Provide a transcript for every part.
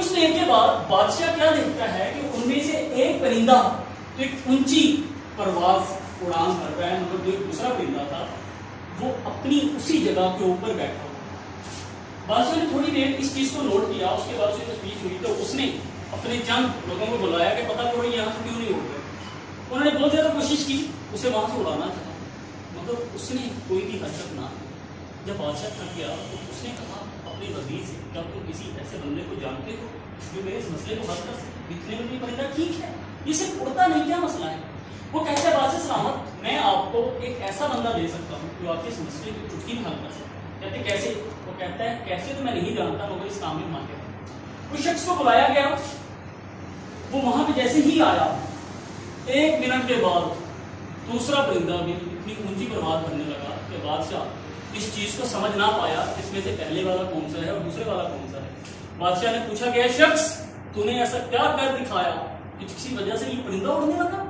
کچھ دیر کے بعد بادشاہ کیا دیکھتا ہے کہ ان میں سے ایک پرندہ تو ایک اونچی پرواز اڑان کر رہا ہے، مطلب جو ایک دوسرا پرندہ تھا وہ اپنی اسی جگہ کے اوپر بیٹھا ہوا۔ بادشاہ نے تھوڑی دیر اس چیز کو نوٹ کیا، اس کے بعد اسے تشویش ہوئی تو اس نے اپنے چند لوگوں کو بلایا کہ پتہ کرو یہاں سے کیوں نہیں اڑ رہے۔ انہوں نے بہت زیادہ کوشش کی اسے وہاں سے اڑانا چاہا، مگر اس نے کوئی بھی حرکت نہ کی۔ جب بادشاہ تھک گیا تو اس نے کہا اپنے وزیر سے، کیا تم کسی ایسے بندے کو جانتے ہو جو میرے اس مسئلے کو حل کر سکے؟ دکھنے میں بھی پرندہ ٹھیک ہے، یہ صرف اڑتا نہیں، کیا مسئلہ ہے؟ وہ کہتا ہے بادشاہ سلامت، میں آپ کو ایک ایسا بندہ دے سکتا ہوں جو آپ کے اس مسئلے کو چٹکی میں حل کر سکتا ہے۔ کہتے کیسے؟ وہ کہتا ہے کیسے تو میں نہیں جانتا، مگر اس کام میں ماہر۔ اس شخص کو بلایا گیا، وہ وہاں پہ جیسے ہی آیا 1 منٹ کے بعد دوسرا پرندہ بھی اتنی اونچی پرواز کرنے لگا کہ بادشاہ اس چیز کو سمجھ نہ پایا اس میں سے پہلے والا کون سا ہے اور دوسرے والا کون سا ہے۔ بادشاہ نے پوچھا کہ شخص تو نے ایسا کیا کر دکھایا کہ کسی وجہ سے یہ پرندہ اڑنے لگا؟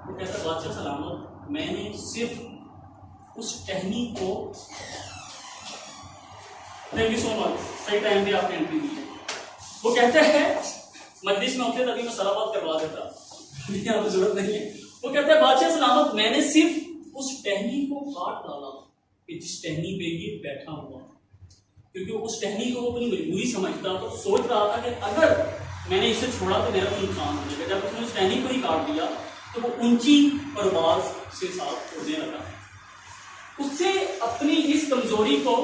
وہ کہتا ہے بادشاہ سلامت، میں نے صرف اس ٹہنی کو تھینک یو سو مچ، صحیح ٹائم پہ آپ نے انٹری دی ہے۔ وہ کہتے ہیں مجلس میں ہوتے تبھی میں سارا بات کروا دیتا، یہاں پہ ضرورت نہیں ہے۔ وہ کہتے ہیں بادشاہ سلامت، میں نے صرف اس ٹہنی کو کاٹ ڈالا کہ جس ٹہنی پہ یہ بیٹھا ہوا، کیونکہ اس ٹہنی کو وہ اپنی مجبوری سمجھتا تو سوچ رہا تھا کہ اگر میں نے اسے چھوڑا تو میرا کوئی نقصان ہو جائے گا۔ جب اس نے اس ٹہنی کو ہی کاٹ دیا تو وہ اونچی پرواز سے ساتھ اڑنے لگا۔ اس سے اپنی اس کمزوری کو